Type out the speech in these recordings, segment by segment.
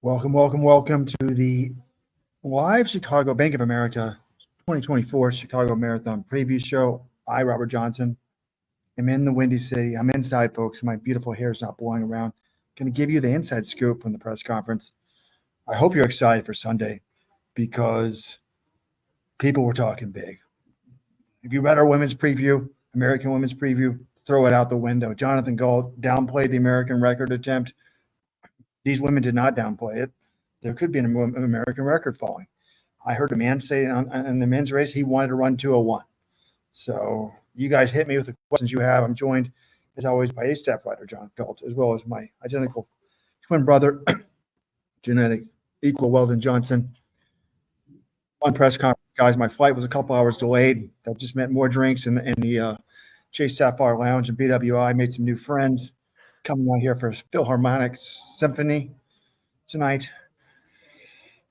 Welcome to the live Chicago Bank of America 2024 Chicago Marathon preview show. I, Robert Johnson, am in the Windy City. I'm inside, folks. My beautiful hair is not blowing around. Going to give you the inside scoop from the press conference. I hope you're excited for Sunday because people were talking big. If you read our women's preview, American women's preview, throw it out the window. Jonathan Gault downplayed the American record attempt. These women did not downplay it. There could be an American record falling. I heard a man say in the men's race he wanted to run 2:01. So you guys hit me with the questions you have. I'm joined, as always, by A-staff writer John Gault, as well as my identical twin brother, genetic equal Weldon Johnson. On press conference, guys, my flight was a couple hours delayed. That just meant more drinks in the Chase Sapphire Lounge in BWI. Made some new friends coming out here for Philharmonic Symphony tonight.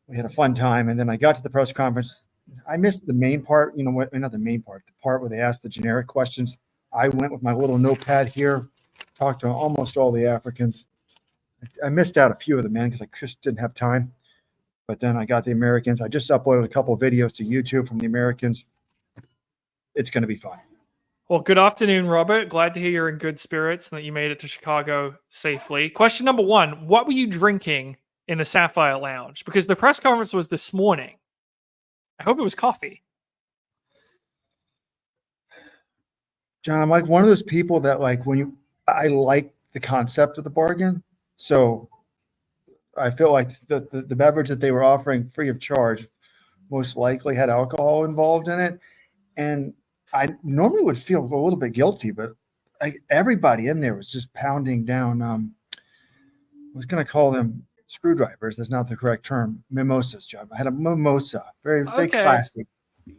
We had a fun time, and then I got to the press conference. I missed the main part, not the main part, the part where they asked the generic questions. I went with my little notepad here, talked to almost all the Africans. I missed out a few of the men because I just didn't have time. But then I got the Americans. I just uploaded a couple of videos to YouTube from the Americans. It's going to be fun. Well, good afternoon, Robert. Glad to hear you're in good spirits and that you made it to Chicago safely. Question number one, what were you drinking in the Sapphire Lounge? Because the press conference was this morning. I hope it was coffee. John, I'm like one of those people that I like the concept of the bargain. So I feel like the beverage that they were offering free of charge most likely had alcohol involved in it. And I normally would feel a little bit guilty, but everybody in there was just pounding down. I was going to call them screwdrivers. That's not the correct term. Mimosas, John. I had a mimosa. Very classy.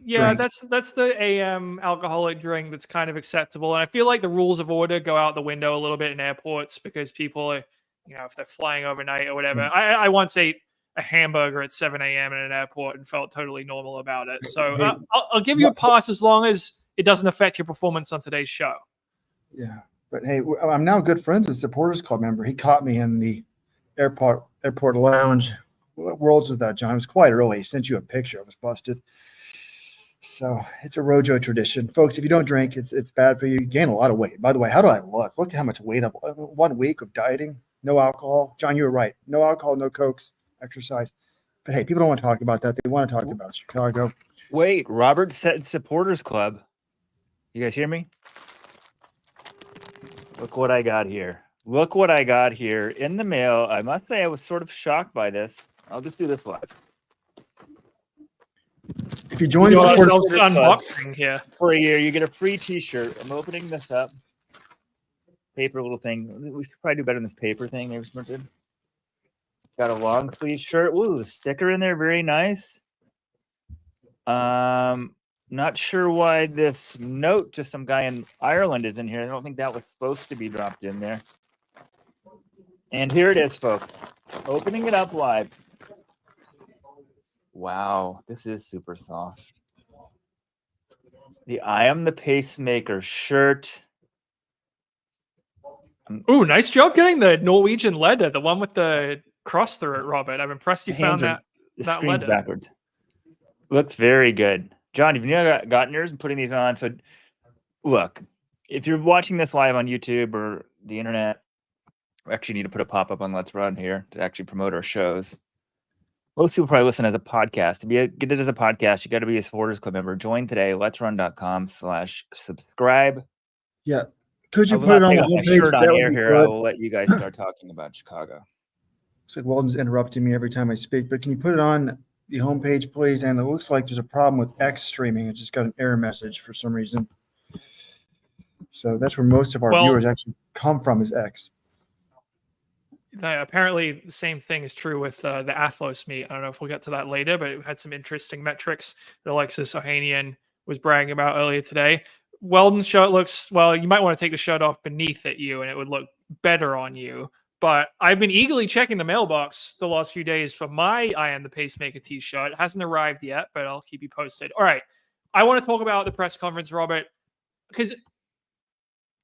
Yeah, drink. that's the AM alcoholic drink that's kind of acceptable. And I feel like the rules of order go out the window a little bit in airports because people are, if they're flying overnight or whatever. Mm-hmm. I once ate a hamburger at 7 a.m. in an airport and felt totally normal about it. So I'll give you a pass as long as it doesn't affect your performance on today's show. Yeah. But hey, I'm now good friends with a supporters club member. He caught me in the airport lounge. What worlds was that, John? It was quite early. He sent you a picture. I was busted. So it's a Rojo tradition. Folks, if you don't drink, it's bad for you. You gain a lot of weight. By the way, how do I look? Look at how much weight I've 1 week of dieting. No alcohol. John, you were right. No alcohol, no cokes, exercise. But hey, people don't want to talk about that. They want to talk about Chicago. Wait, Robert said supporters club. You guys hear me? Look what I got here. Look what I got here in the mail. I must say I was sort of shocked by this. I'll just do this live. If you join the supporters unboxing here for a year, you get a free T-shirt. I'm opening this up. Paper little thing. We should probably do better than this paper thing. Maybe something. Got a long sleeve shirt. Ooh, the sticker in there, very nice. Not sure why this note to some guy in Ireland is in here. I don't think that was supposed to be dropped in there. And here it is, folks. Opening it up live. Wow, this is super soft. The I Am the Pacemaker shirt. Ooh, nice job getting the Norwegian letter, the one with the cross through it, Robert. I'm impressed you found that screen's letter. Backwards. Looks very good. John, have you gotten yours and putting these on? So look, if you're watching this live on YouTube or the internet, we actually need to put a pop-up on Let's Run here to actually promote our shows. Most people probably listen as a podcast. To get it as a podcast, you got to be a supporters club member. Join today, letsrun.com/subscribe. Yeah. Could you put it on the homepage? Shirt on air here. I will let you guys start talking about Chicago. Looks like Weldon's interrupting me every time I speak, but can you put it on the homepage, please? And it looks like there's a problem with X streaming. It just got an error message for some reason. So that's where most of our viewers actually come from, is X. Apparently, the same thing is true with the Athlos meet. I don't know if we'll get to that later, but it had some interesting metrics that Alexis Ohanian was bragging about earlier today. Weldon's shirt looks, you might want to take the shirt off beneath at you and it would look better on you. But I've been eagerly checking the mailbox the last few days for my I Am the Pacemaker t-shirt. It hasn't arrived yet, but I'll keep you posted. All right. I want to talk about the press conference, Robert, because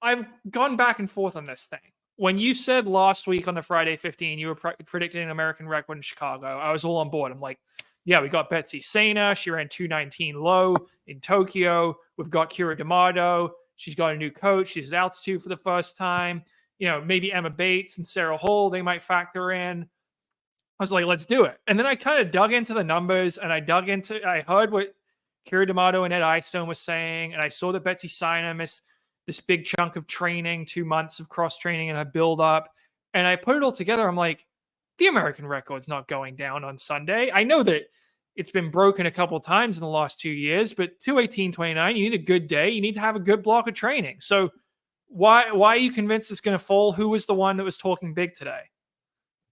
I've gone back and forth on this thing. when you said last week on the Friday 15, you were predicting an American record in Chicago, I was all on board. I'm like, yeah, we got Betsy Saina. She ran 219 low in Tokyo. We've got Keira D'Amato. She's got a new coach. She's at altitude for the first time. Maybe Emma Bates and Sara Hall, they might factor in. I was like, let's do it. And then I kind of dug into the numbers and I heard what Keira D'Amato and Ed Eyestone was saying. And I saw that Betsy Saina missed this big chunk of training, 2 months of cross training and her build up. And I put it all together. I'm like, the American record's not going down on Sunday. I know that it's been broken a couple of times in the last 2 years, but 2:18:29, you need a good day. You need to have a good block of training. So why are you convinced it's going to fall? Who was the one that was talking big today?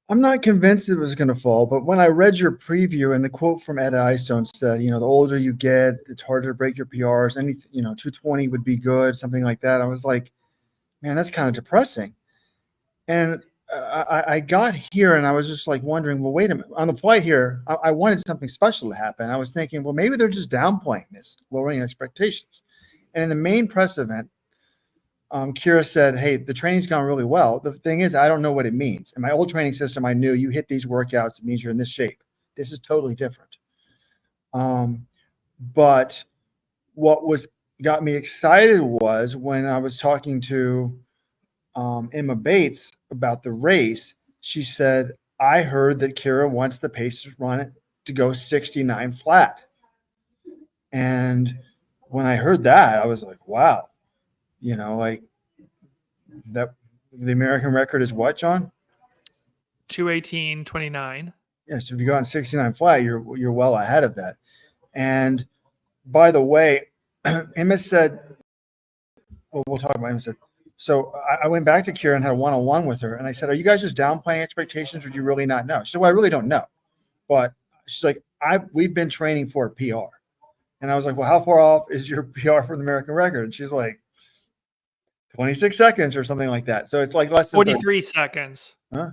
I'm not convinced it was going to fall, but when I read your preview and the quote from Ed Eyestone said, the older you get, it's harder to break your PRs. 220 would be good, something like that. I was like, man, that's kind of depressing. And I got here and I was just like wondering, well, wait a minute. On the flight here, I wanted something special to happen. I was thinking, well, maybe they're just downplaying this, lowering expectations. And in the main press event, Keira said, hey, the training's gone really well. The thing is, I don't know what it means. In my old training system, I knew you hit these workouts, it means you're in this shape. This is totally different. But what got me excited was when I was talking to Emma Bates about the race, she said, I heard that Keira wants the Pacers run it to go 69 flat. And when I heard that, I was like, wow. Like that the American record is what, John? 2:18:29. Yeah, so if you go on 69 flat, you're well ahead of that. And by the way, Emma said, well, we'll talk about Emma said. So I went back to Keira and had a one-on-one with her, and I said, are you guys just downplaying expectations or do you really not know? She said, well, I really don't know. But she's like, we've been training for a PR. And I was like, well, how far off is your PR from the American record? And she's like, 26 seconds or something like that. So it's like less than 43 seconds. Huh?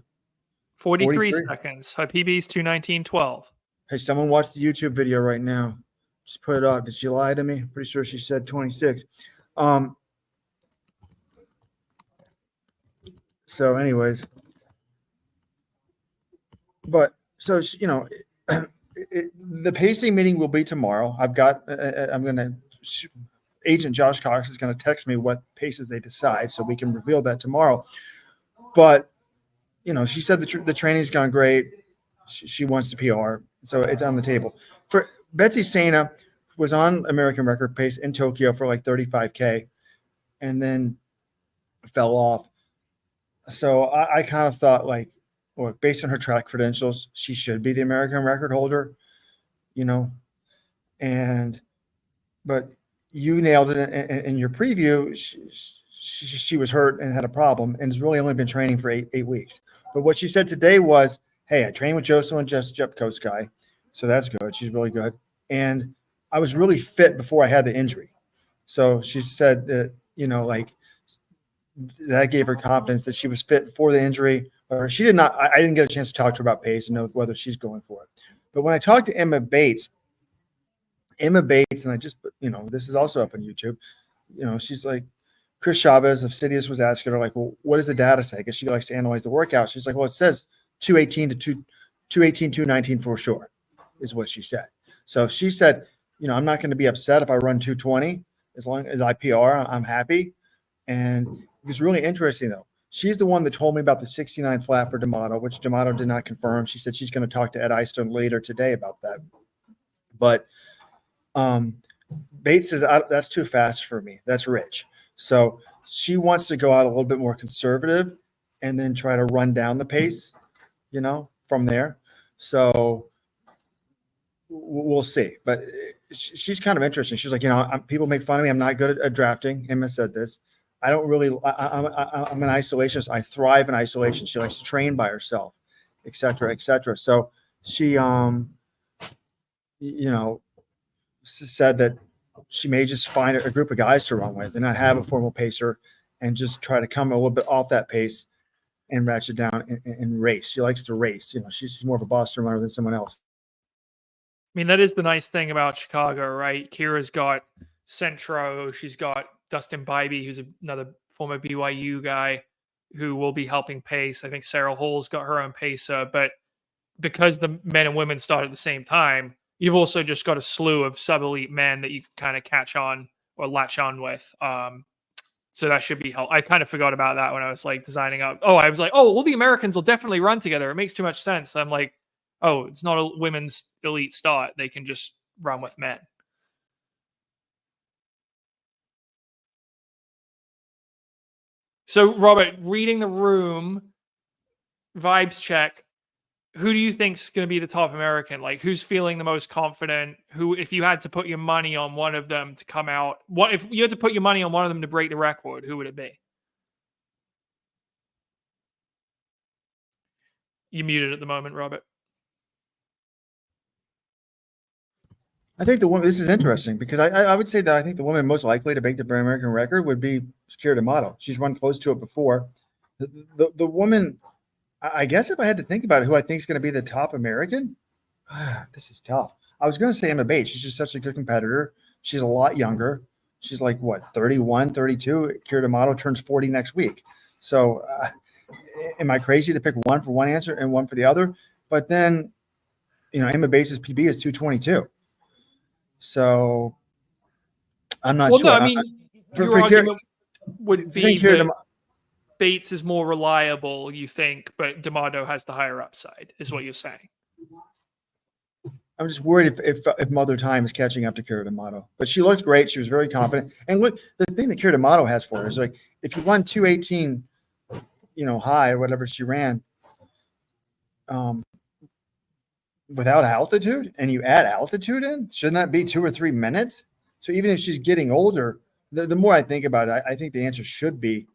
43 seconds. Her PB's 2:19:12. Hey, someone watched the YouTube video right now. Just put it up. Did she lie to me? Pretty sure she said 26. So anyways, but so, the pacing meeting will be tomorrow. Agent Josh Cox is going to text me what paces they decide so we can reveal that tomorrow. But, she said the training's gone great. She wants to PR. So it's on the table. For Betsy Saina was on American record pace in Tokyo for like 35K and then fell off. So I kind of thought based on her track credentials, she should be the American record holder, but you nailed it in your preview. She was hurt and had a problem and has really only been training for eight weeks. But what she said today was, hey, I trained with Jocelyn Jepkowski, so that's good. She's really good. And I was really fit before I had the injury. So she said that, that gave her confidence that she was fit for the injury. Or she did not. I didn't get a chance to talk to her about pace and know whether she's going for it. But when I talked to Emma Bates, and I just, this is also up on YouTube. She's like, Chris Chavez of Sidious was asking her, like, well, what does the data say? Because she likes to analyze the workout. She's like, well, it says 2:19 for sure, is what she said. So she said, I'm not going to be upset if I run 2:20 as long as I PR. I'm happy. And it was really interesting, though. She's the one that told me about the 69 flat for D'Amato, which D'Amato did not confirm. She said she's going to talk to Ed Eyestone later today about that. But Bates says, that's too fast for me. That's rich. So she wants to go out a little bit more conservative and then try to run down the pace, from there. So we'll see. But she's kind of interesting. She's like, people make fun of me. I'm not good at drafting. Emma said this. I don't really, I'm an isolationist. I thrive in isolation. She likes to train by herself, et cetera, et cetera. So she, said that she may just find a group of guys to run with and not have a formal pacer and just try to come a little bit off that pace and ratchet down and race. She likes to race. She's more of a Boston runner than someone else. I mean, that is the nice thing about Chicago, right? Keira's got Centro. She's got Dustin Bybee, who's another former BYU guy. who will be helping pace. I think Sara Hall's got her own pacer, but because the men and women start at the same time, you've also just got a slew of sub-elite men that you can kind of catch on or latch on with. So that should be helpful. I kind of forgot about that when I was like designing up. Oh, I was like, oh, all the Americans will definitely run together. It makes too much sense. I'm like, oh, it's not a women's elite start. They can just run with men. So, Robert, reading the room, vibes check. Who do you think's going to be the top American? Like, who's feeling the most confident? Who, if you had to put your money on one of them to come out, what if you had to put your money on one of them to break the record? Who would it be? You muted at the moment, Robert. I think the woman. This is interesting because I would say that I think the woman most likely to break the American record would be Keira D'Amato. She's run close to it before. The woman. I guess if I had to think about it, who I think is going to be the top American, this is tough. I was going to say Emma Bates. She's just such a good competitor. She's a lot younger. She's like, what, 31, 32? Keira D'Amato turns 40 next week. So am I crazy to pick one for one answer and one for the other? But then, Emma Bates' PB is 222. So I'm not sure. No, I mean, your argument would be that Bates is more reliable, you think, but D'Amato has the higher upside, is what you're saying. I'm just worried if Mother Time is catching up to Keira D'Amato. But she looked great. She was very confident. And look, the thing that Keira D'Amato has for her is like, if you run 218, high or whatever she ran, without altitude, and you add altitude in, shouldn't that be 2 or 3 minutes? So even if she's getting older, the more I think about it, I think the answer should be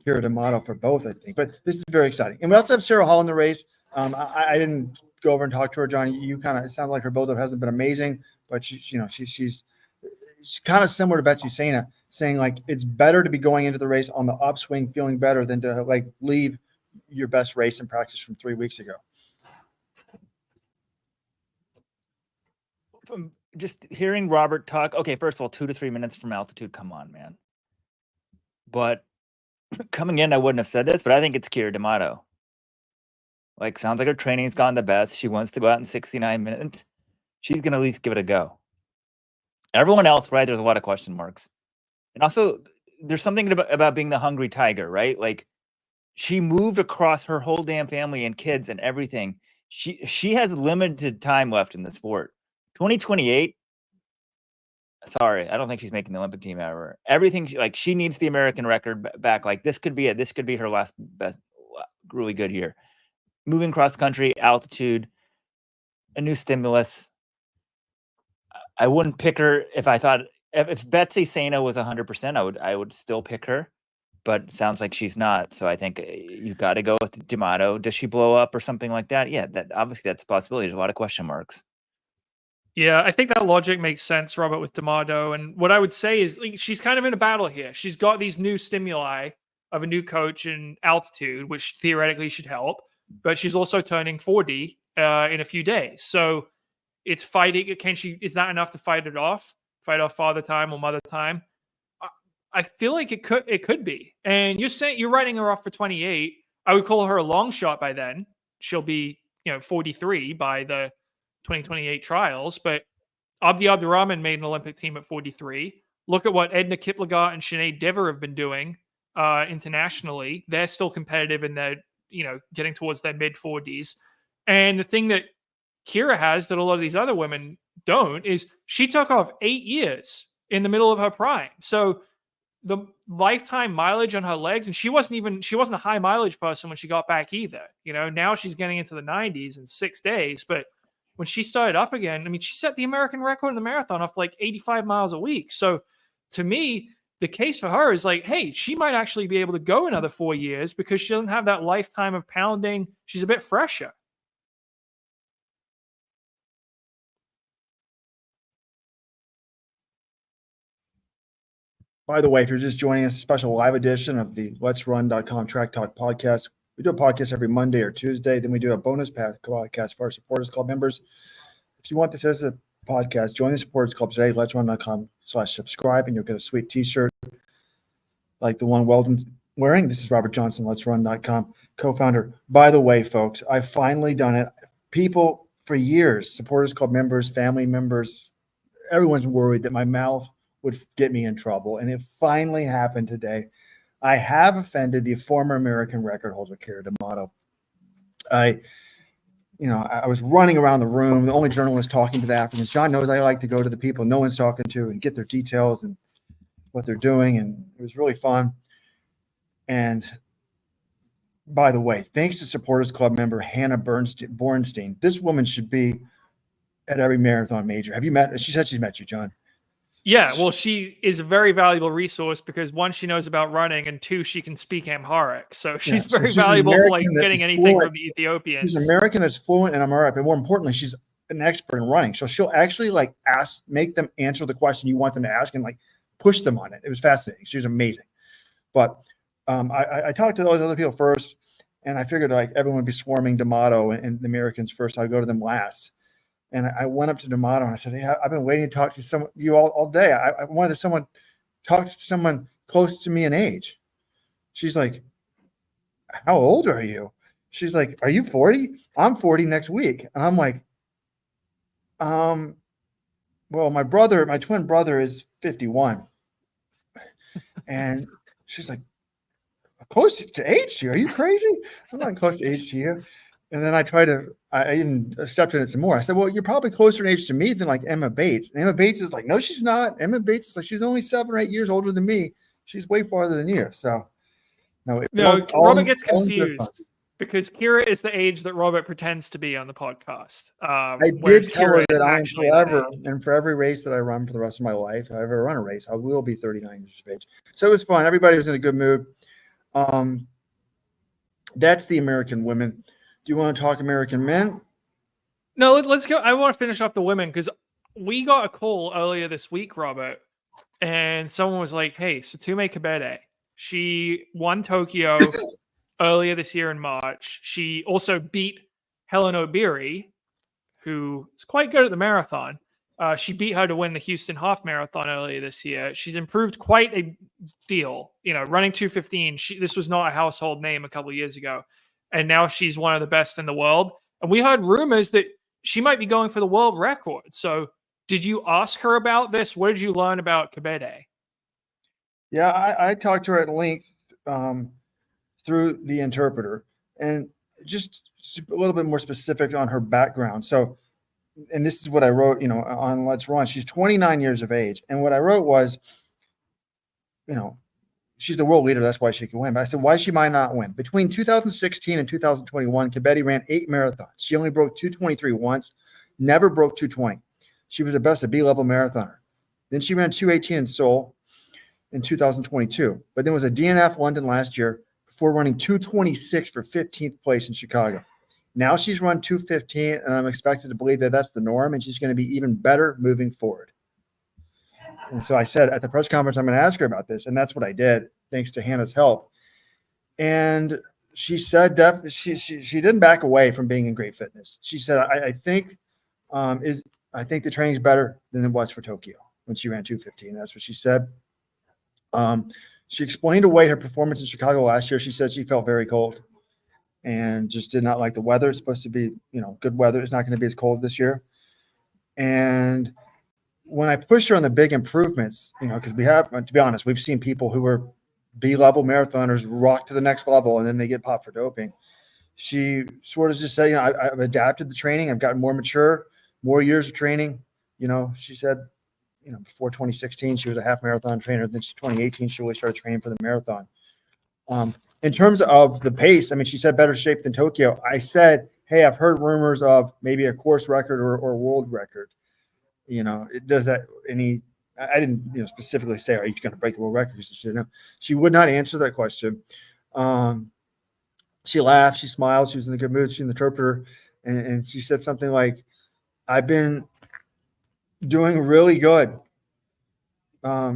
Keira D'Amato for both, I think. But this is very exciting. And we also have Sara Hall in the race. I didn't go over and talk to her, Johnny. You kind of, it sounded like her build-up hasn't been amazing, but she's kind of similar to Betsy Saina, saying like it's better to be going into the race on the upswing, feeling better than to like leave your best race in practice from 3 weeks ago. From just hearing Robert talk, okay, first of all, 2 to 3 minutes from altitude, come on, man. But coming in, I wouldn't have said this, but I think it's Keira D'Amato. Like, sounds like her training's gone the best. She wants to go out in 69 minutes. She's going to at least give it a go. Everyone else, right, there's a lot of question marks. And also, there's something about being the hungry tiger, right? Like, she moved across her whole damn family and kids and everything. She has limited time left in the sport. 2028, sorry, I don't think she's making the Olympic team ever. Everything, she needs the American record back. Like, this could be it. This could be her last best, really good year. Moving cross country, altitude, a new stimulus. I wouldn't pick her if I thought if Betsy Saina was 100%, I would still pick her, but it sounds like she's not. So I think you got to go with D'Amato. Does she blow up or something like that? Yeah, that obviously that's a possibility. There's a lot of question marks. Yeah, I think that logic makes sense, Robert, with D'Amato. And what I would say is she's kind of in a battle here. She's got these new stimuli of a new coach and altitude, which theoretically should help, but she's also turning 40 in a few days. So it's fighting. Is that enough to fight off father time or mother time? I feel like it could be. And you're writing her off for 28. I would call her a long shot by then. She'll be, 43 by the 2028 trials, but Abdi Abdurrahman made an Olympic team at 43. Look at what Edna Kiplagat and Sinead Dever have been doing internationally. They're still competitive and they're, getting towards their mid 40s. And the thing that Keira has that a lot of these other women don't is she took off 8 years in the middle of her prime. So the lifetime mileage on her legs, and she wasn't a high mileage person when she got back either. Now she's getting into the 90s in 6 days, but when she started up again, I mean, she set the American record in the marathon off like 85 miles a week. So to me, the case for her is like, hey, she might actually be able to go another 4 years because she doesn't have that lifetime of pounding. She's a bit fresher. By the way, if you're just joining us, a special live edition of the Let'sRun.com Track Talk podcast. We do a podcast every Monday or Tuesday. Then we do a bonus podcast for our Supporters Club members. If you want this as a podcast, join the Supporters Club today, Let'sRun.com/subscribe, and you'll get a sweet t-shirt like the one Weldon wearing. This is Robert Johnson, Let'sRun.com, co-founder. By the way, folks, I've finally done it. People for years, supporters club members, family members, everyone's worried that my mouth would get me in trouble. And it finally happened today. I have offended the former American record holder, Keira D'Amato. I was running around the room, the only journalist talking to the Africans. John knows I like to go to the people no one's talking to and get their details and what they're doing. And it was really fun. And by the way, thanks to Supporters Club member Hannah Bornstein. This woman should be at every marathon major. Have you met her? She said she's met you, John. Yeah, well, she is a very valuable resource because one, she knows about running, and two, she can speak Amharic. So she's very valuable for like getting anything from the Ethiopians. She's American that's fluent in Amharic, but more importantly, she's an expert in running. So she'll actually like make them answer the question you want them to ask and like push them on it. It was fascinating. She was amazing. But I talked to those other people first, and I figured like everyone would be swarming D'Amato and the Americans first. I'd go to them last. And I went up to D'Amato and I said, "Hey, I've been waiting to talk to you all day. I wanted someone talk to someone close to me in age." She's like, "How old are you?" She's like, "Are you 40? I'm 40 next week." And I'm like, well, my twin brother is 51. And she's like, "Close to age to you? Are you crazy?" I'm not close to age to you. And then I even stepped in it some more. I said, "Well, you're probably closer in age to me than like Emma Bates." And Emma Bates is like, "No, she's not. Emma Bates is like, she's only 7 or 8 years older than me. She's way farther than you." So, no, Robert gets confused because Keira is the age that Robert pretends to be on the podcast. I did tell her that I am forever, and for every race that I run for the rest of my life, if I ever run a race, I will be 39 years of age. So it was fun. Everybody was in a good mood. That's the American women. Do you want to talk American men? No, let's go. I want to finish off the women because we got a call earlier this week, Robert, and someone was like, "Hey, Satume Kebede, she won Tokyo earlier this year in March. She also beat Helen Obiri, who is quite good at the marathon. She beat her to win the Houston Half Marathon earlier this year. She's improved quite a deal. Running 2:15. This was not a household name a couple of years ago, and now she's one of the best in the world. And we heard rumors that she might be going for the world record. So, did you ask her about this? What did you learn about Kebede? Yeah, I talked to her at length through the interpreter, and just a little bit more specific on her background. So, and this is what I wrote, on Let's Run. She's 29 years of age. And what I wrote was, she's the world leader. That's why she can win. But I said, why she might not win? Between 2016 and 2021, Kebede ran 8 marathons. She only broke 2:23 once, never broke 2:20. She was the best at B-level marathoner. Then she ran 2:18 in Seoul in 2022. But then was a DNF London last year before running 2:26 for 15th place in Chicago. Now she's run 2:15, and I'm expected to believe that that's the norm, and she's going to be even better moving forward. And so I said at the press conference, I'm going to ask her about this, and that's what I did, thanks to Hannah's help. And she said she didn't back away from being in great fitness. She said, I think the training's better than it was for Tokyo when she ran 2:15. That's what she said. She explained away her performance in Chicago last year. She said she felt very cold and just did not like the weather. It's supposed to be, good weather. It's not going to be as cold this year. And when I pushed her on the big improvements, because we have, to be honest, we've seen people who were B-level marathoners rock to the next level and then they get popped for doping. She sort of just said, I've adapted the training. I've gotten more mature, more years of training. She said, before 2016, she was a half marathon trainer. Then 2018, she really started training for the marathon. In terms of the pace, she said better shape than Tokyo. I said, hey, I've heard rumors of maybe a course record or world record. It does that I didn't specifically say, are you going to break the world record? She said, no. She would not answer that question. She laughed, she smiled, she was in a good mood. She's an interpreter. And she said something like, I've been doing really good.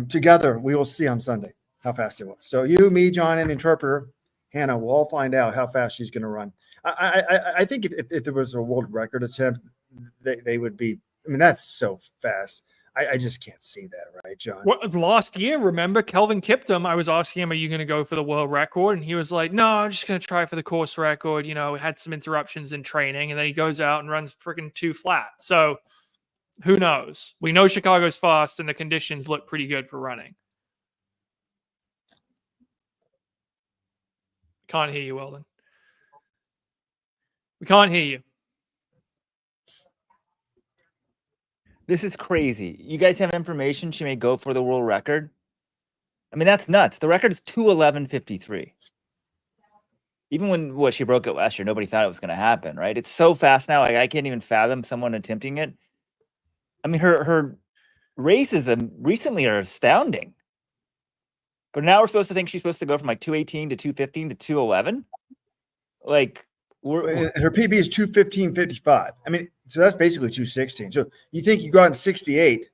Together, we will see on Sunday how fast it was. So you, me, John, and the interpreter, Hannah, will all find out how fast she's going to run. I think if there was a world record attempt, they would be. That's so fast. I just can't see that, right, John? What last year? Remember, Kelvin Kiptum? I was asking him, "Are you going to go for the world record?" And he was like, "No, I'm just going to try for the course record." You know, had some interruptions in training, and then he goes out and runs freaking 2 flat. So who knows? We know Chicago's fast, and the conditions look pretty good for running. Can't hear you, Weldon. We can't hear you. This is crazy. You guys have information she may go for the world record? I mean, that's nuts. The record is 2:11:53. Even when she broke it last year, nobody thought it was going to happen, right? It's so fast now. Like, I can't even fathom someone attempting it. I mean, her races recently are astounding. But now we're supposed to think she's supposed to go from like 2:18 to 2:15 to 2:11. Like, her PB is 2:15:55. I mean, so that's basically 2:16. So you think you got in 68?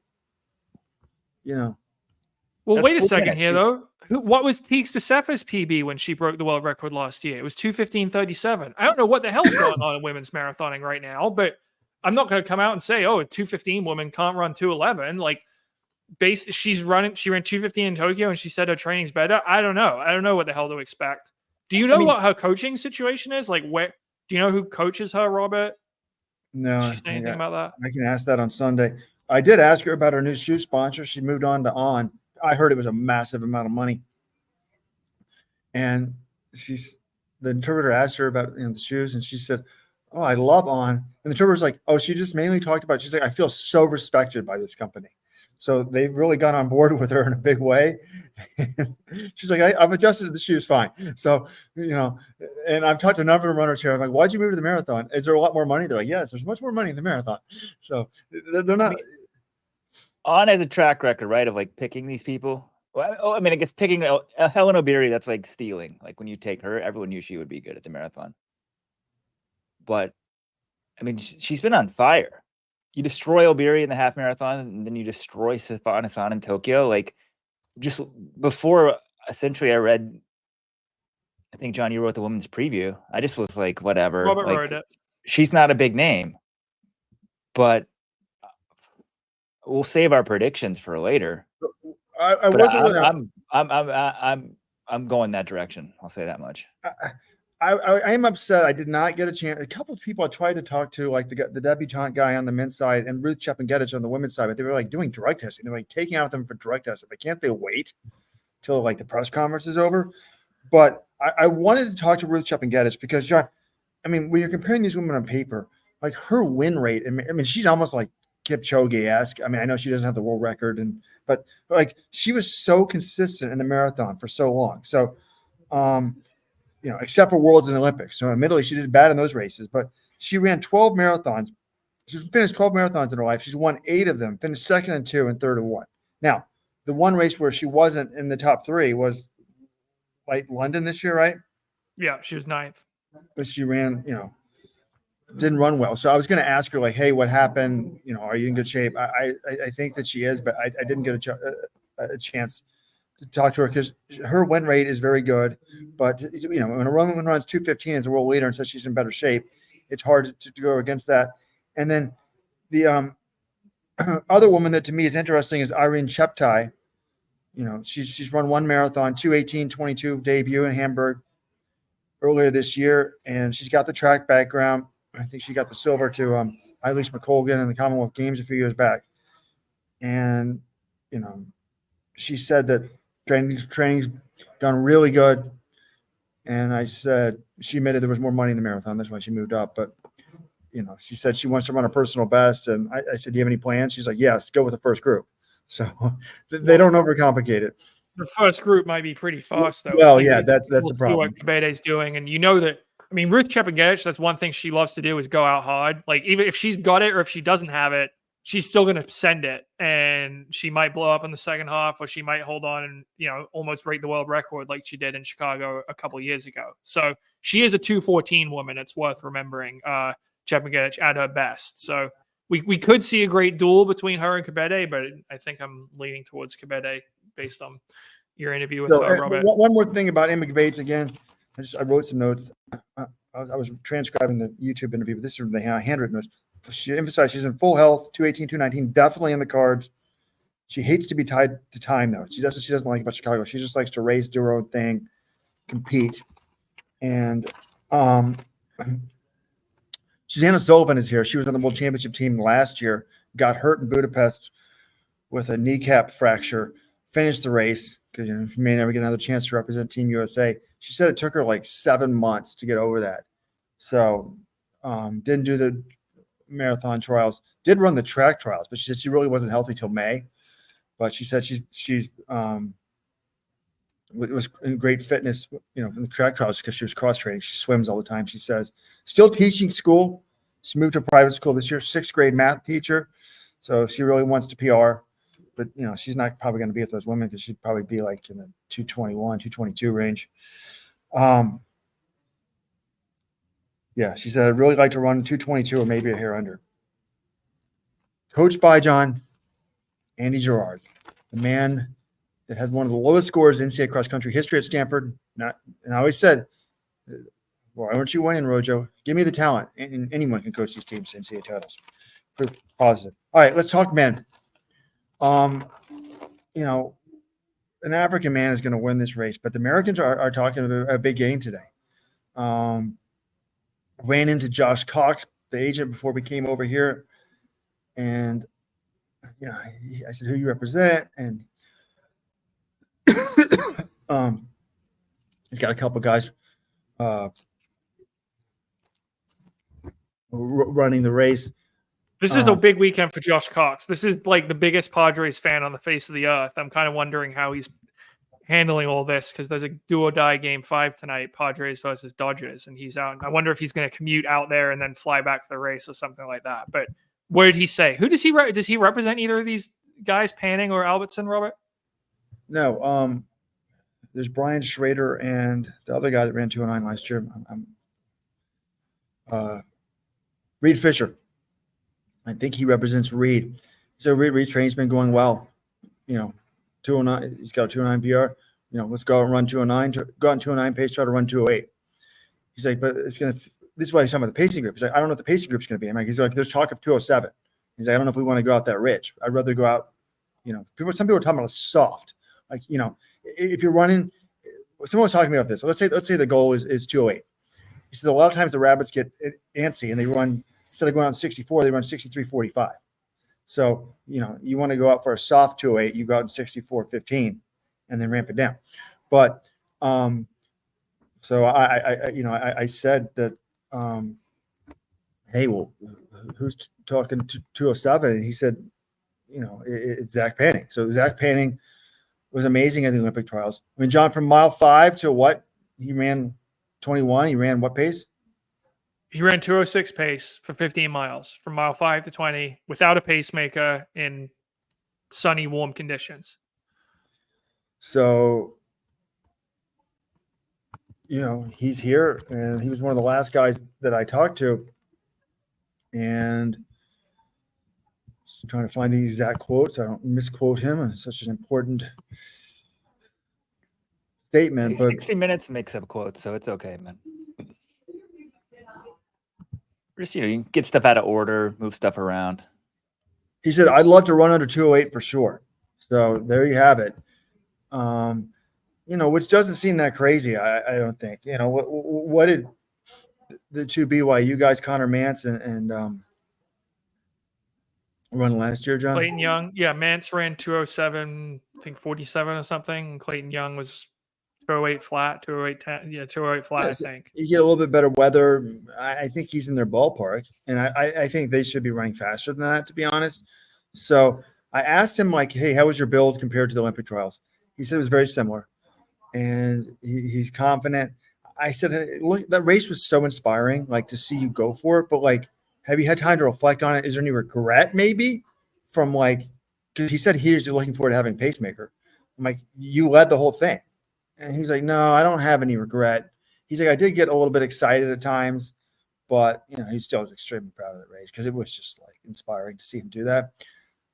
You know. Well, wait a second here, though. What was Teeks DeSefa's PB when she broke the world record last year? It was 2:15:37. I don't know what the hell's going on in women's marathoning right now, but I'm not going to come out and say, "Oh, a 2:15 woman can't run 2:11." Like, she ran 2:15 in Tokyo, and she said her training's better. I don't know. I don't know what the hell to expect. Do you know what her coaching situation is? Like, where do you know who coaches her, Robert? No. Did she say anything about that? I can ask that on Sunday. I did ask her about her new shoe sponsor. She moved on to On. I heard it was a massive amount of money. And the interpreter asked her about the shoes, and she said, "Oh, I love On." And the interpreter's like, "Oh, she just mainly talked about." She's like, "I feel so respected by this company." So they've really gone on board with her in a big way. She's like, I've adjusted to the shoes fine. So, and I've talked to a number of runners here. I'm like, "Why'd you move to the marathon? Is there a lot more money?" They're like, "Yes, there's much more money in the marathon." So they're not. On has a track record, right, of like picking these people. Well, I mean, I guess picking Helen Obiri, that's like stealing. Like when you take her, everyone knew she would be good at the marathon. But I mean, she's been on fire. You destroy Obiri in the half marathon, and then you destroy Sifan Hassan in Tokyo. Like, just before a century, I think, John, you wrote the women's preview. I just was like, whatever. Robert like, wrote it. She's not a big name, but we'll save our predictions for later. I'm going that direction. I'll say that much. I am upset. I did not get a chance. A couple of people I tried to talk to, like the debutante guy on the men's side and Ruth Chepngetich on the women's side, but they were like doing drug testing. They're like taking out them for drug testing. But can't they wait till like the press conference is over? But I wanted to talk to Ruth Chepngetich because, John, I mean, when you're comparing these women on paper, like her win rate, I mean, she's almost like Kipchoge-esque. I mean, I know she doesn't have the world record, but like she was so consistent in the marathon for so long. So, except for Worlds and Olympics. So admittedly, she did bad in those races, but she ran 12 marathons. She's finished 12 marathons in her life. She's won 8 of them, finished second in 2 and third in 1. Now, the one race where she wasn't in the top 3 was like London this year, right? Yeah, she was 9th. But she ran, didn't run well. So I was going to ask her, like, "Hey, what happened? Are you in good shape?" I think that she is, but I didn't get a chance to talk to her because her win rate is very good. But, when a woman runs 2:15 as a world leader and says she's in better shape, it's hard to go against that. And then the other woman that to me is interesting is Irene Cheptai. She's run one marathon, 2:18:22 debut in Hamburg earlier this year, and she's got the track background. I think she got the silver to Eilish McColgan in the Commonwealth Games a few years back. And, she said that training's done really good. And I said, she admitted there was more money in the marathon. That's why she moved up. But, she said she wants to run a personal best. And I said, "Do you have any plans?" She's like, "Yes, go with the first group." So they don't overcomplicate it. The first group might be pretty fast, though. Well, yeah, that's the problem. See what Kebede's doing. And that, I mean, Ruth Chepngetich, that's one thing she loves to do is go out hard. Like, even if she's got it or if she doesn't have it, she's still going to send it. And she might blow up in the second half, or she might hold on and, almost break the world record like she did in Chicago a couple of years ago. So she is a 2:14 woman. It's worth remembering, Chepngetich at her best. So we could see a great duel between her and Kebede, but I think I'm leaning towards Kebede based on your interview with Robert. One more thing about Emma Bates again. I wrote some notes. I was transcribing the YouTube interview, but this is the handwritten notes. She emphasized she's in full health, 2:18, 2:19, definitely in the cards. She hates to be tied to time, though. She doesn't like about Chicago. She just likes to race, do her own thing, compete. And Susanna Sullivan is here. She was on the World Championship team last year, got hurt in Budapest with a kneecap fracture, finished the race because she may never get another chance to represent Team USA. She said it took her like 7 months to get over that. So didn't do the marathon trials, did run the track trials, but she said she really wasn't healthy till May. But she said she's was in great fitness, in the track trials because she was cross training. She swims all the time. She says still teaching school. She moved to private school this year, 6th grade math teacher. So she really wants to PR, but she's not probably going to be with those women because she'd probably be like in the 221, 222 range. Yeah, she said I'd really like to run 222 or maybe a hair under. Coached by Andy Girard, the man that has one of the lowest scores in NCAA cross country history at Stanford. And I always said, why aren't you winning, Rojo? Give me the talent. And anyone can coach these teams to NCAA titles. Proof positive. All right, let's talk men. An African man is going to win this race, but the Americans are talking about a big game today. Ran into Josh Cox, the agent, before we came over here. And, I said, who you represent? And he's got a couple guys running the race. This is a big weekend for Josh Cox. This is like the biggest Padres fan on the face of the earth. I'm kind of wondering how he's handling all this because there's a do or die game 5 tonight, Padres versus Dodgers, and he's out. I wonder if he's going to commute out there and then fly back for the race or something like that. But what did he say? Who does he represent? Either of these guys, Panning or Albertson, Robert? No. There's Brian Schrader and the other guy that ran 209 last year. Reed Fisher. I think he represents Reed. So Reed training's been going well. 209. He's got a 209 PR. Let's go out and run 209. Go out in 209 pace. Try to run 208. He's like, but it's gonna. This is why he's talking about the pacing group. He's like, I don't know what the pacing group's gonna be. He's like, there's talk of 207. He's like, I don't know if we want to go out that rich. I'd rather go out. Some people are talking about a soft. If you're running, someone was talking to me about this. So let's say the goal is 208. He said a lot of times the rabbits get antsy and they run. Instead of going out 64, they run 63.45. So, you want to go out for a soft 208, you go out in 64.15 and then ramp it down. But so I said that, hey, well, who's talking to 207? And he said, it's Zach Panning. So Zach Panning was amazing at the Olympic trials. John, from mile 5 to what? He ran 21. He ran what pace? He ran 206 pace for 15 miles from mile 5 to 20 without a pacemaker in sunny, warm conditions. So, he's here, and he was one of the last guys that I talked to. And just trying to find the exact quotes. I don't misquote him. It's such an important statement. But 60 minutes makes up quotes, so it's okay, man. Just, you can get stuff out of order, move stuff around. He said, I'd love to run under 208 for sure. So there you have it. Which doesn't seem that crazy, I don't think. What did the two BYU guys, Connor Mance and run last year, John? Clayton Young. Yeah, Mance ran 207, I think 47 or something. Clayton Young was 208 flat, 208 yeah, 208 flat, I think. You get a little bit better weather. I think he's in their ballpark, and I think they should be running faster than that, to be honest. So I asked him, hey, how was your build compared to the Olympic trials? He said it was very similar, and he's confident. I said, look, that race was so inspiring, to see you go for it, but, have you had time to reflect on it? Is there any regret maybe from, because he said he's looking forward to having a pacemaker. I'm like, you led the whole thing. And he's like, no, I don't have any regret. He's like, I did get a little bit excited at times, but, he still was extremely proud of the race because it was just, inspiring to see him do that.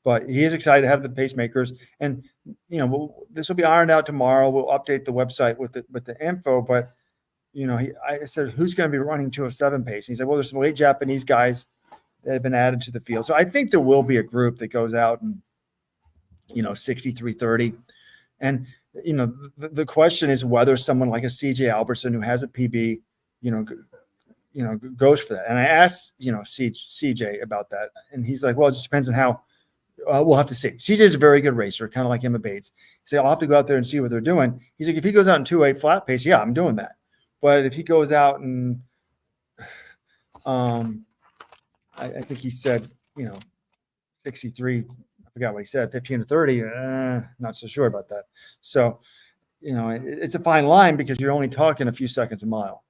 But he is excited to have the pacemakers. And, this will be ironed out tomorrow. We'll update the website with the info. But, I said, who's going to be running 207 pace? And he said, well, there's some late Japanese guys that have been added to the field. So I think there will be a group that goes out and 63:30. And, the question is whether someone like a CJ Albertson who has a PB, goes for that. And I asked, CJ about that. And he's like, well, it just depends on how. We'll have to see. CJ is a very good racer, kind of like Emma Bates. He said, I'll have to go out there and see what they're doing. He's like, if he goes out in 2.8 flat pace, yeah, I'm doing that. But if he goes out and I think he said, 63, I forgot what he said, 15 to 30, not so sure about that. So, it's a fine line because you're only talking a few seconds a mile.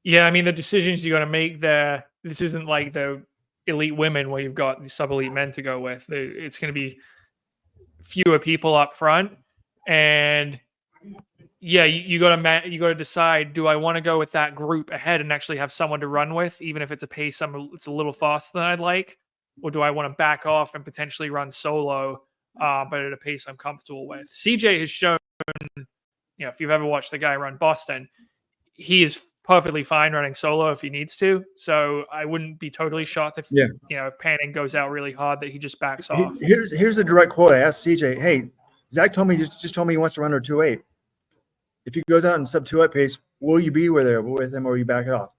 Yeah, I mean, the decisions you got to make there, this isn't like the elite women where you've got the sub-elite men to go with. It's going to be fewer people up front. And yeah, you got to decide, do I want to go with that group ahead and actually have someone to run with, even if it's a pace it's a little faster than I'd like? Or do I want to back off and potentially run solo, but at a pace I'm comfortable with? CJ has shown, if you've ever watched the guy run Boston, he is perfectly fine running solo if he needs to. So I wouldn't be totally shocked if if Panning goes out really hard that he just backs off. Here's a direct quote. I asked CJ, hey, Zach just told me he wants to run under 2.8. If he goes out in sub 2.8 pace, will you be there with him or will you back it off?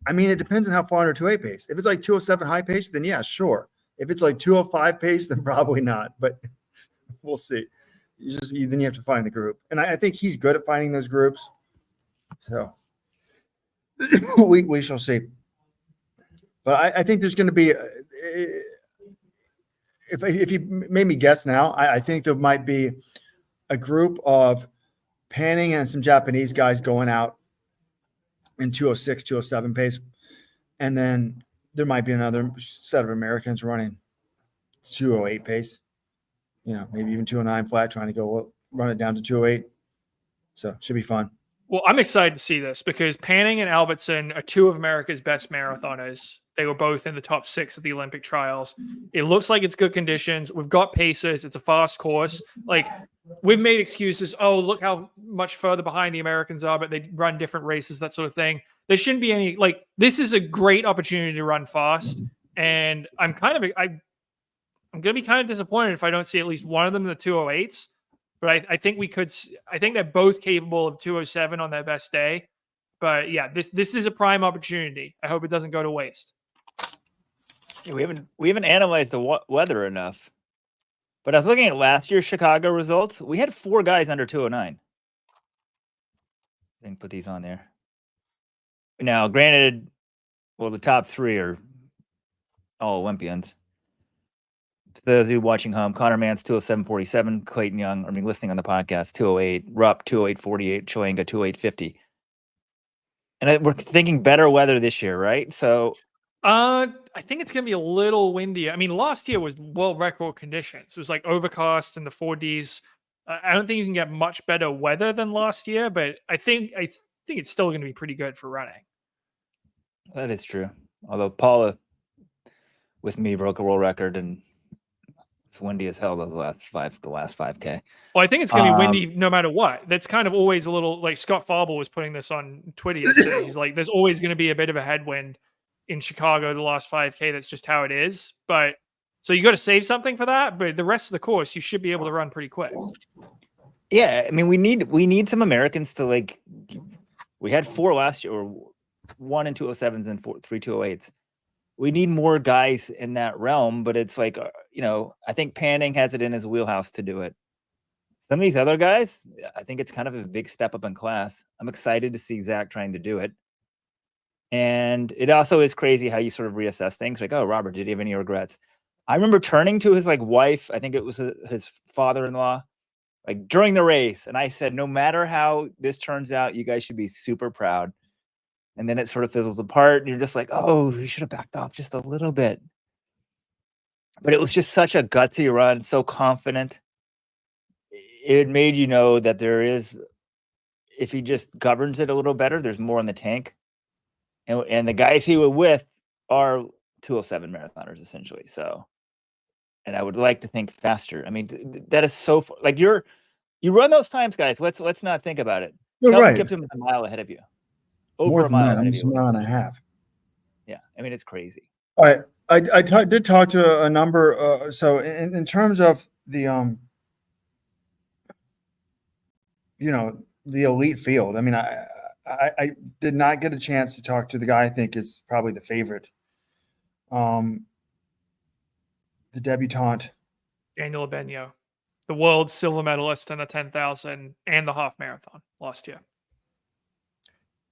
I mean, it depends on how far under 2.8 pace. If it's like 207 high pace, then yeah, sure. If it's like 205 pace, then probably not. But we'll see. Then you have to find the group. And I think he's good at finding those groups. So we shall see. But I think there's going to be, if you made me guess now, I think there might be a group of Panning and some Japanese guys going out in 206, 207 pace. And then there might be another set of Americans running 208 pace, maybe even 209 flat, trying to go run it down to 208. So it should be fun. Well, I'm excited to see this because Panning and Albertson are two of America's best marathoners. They were both in the top 6 of the Olympic trials. It looks like it's good conditions. We've got paces. It's a fast course. Like, we've made excuses. Oh, look how much further behind the Americans are, but they run different races, that sort of thing. There shouldn't be any, this is a great opportunity to run fast. And I'm going to be kind of disappointed if I don't see at least one of them in the 208s. But I think I think they're both capable of 207 on their best day. But yeah, this is a prime opportunity. I hope it doesn't go to waste. Yeah, we haven't analyzed the weather enough. But I was looking at last year's Chicago results. We had 4 guys under 209. I think put these on there. Now, granted, the top 3 are all Olympians. For those of you watching home, Connor Mance 207.47, Clayton Young, listening on the podcast, 208, Rupp 208.48, Choenga 208.50. And we're thinking better weather this year, right? So I think it's going to be a little windy. I mean, last year was world record conditions. It was like overcast in the 40s. I don't think you can get much better weather than last year, but I think it's still going to be pretty good for running. That is true. Although Paula, with me, broke a world record, and it's windy as hell the last 5K. Well, I think it's going to be windy no matter what. That's kind of always a little, like Scott Farble was putting this on Twitter yesterday. He's like, there's always going to be a bit of a headwind in Chicago the last 5K. That's just how it is. But so you got to save something for that. But the rest of the course, you should be able to run pretty quick. Yeah, I mean, we need some Americans to we had 4 last year, or 1 in 207s and 3 208s. We need more guys in that realm, but it's I think Panning has it in his wheelhouse to do it. Some of these other guys, I think it's kind of a big step up in class. I'm excited to see Zach trying to do it. And it also is crazy how you sort of reassess things. Like, oh, Robert, did he have any regrets? I remember turning to his wife, I think it was his father-in-law, during the race. And I said, no matter how this turns out, you guys should be super proud. And then it sort of fizzles apart. And you're just like, oh, you should have backed off just a little bit. But it was just such a gutsy run, so confident. It made you know that there is, if he just governs it a little better, there's more in the tank. And the guys he was with are 207 marathoners, essentially. So, and I would like to think faster. I mean, that is so, you run those times, guys. Let's not think about it. You're right. Kipton is a mile ahead of you. More than that, almost a mile and a half. Yeah, I mean, it's crazy. All right, did talk to a number. So in terms of the the elite field. I mean, I did not get a chance to talk to the guy I think is probably the favorite, the debutante. Daniel Abeno, the world silver medalist in the 10,000 and the half marathon last year.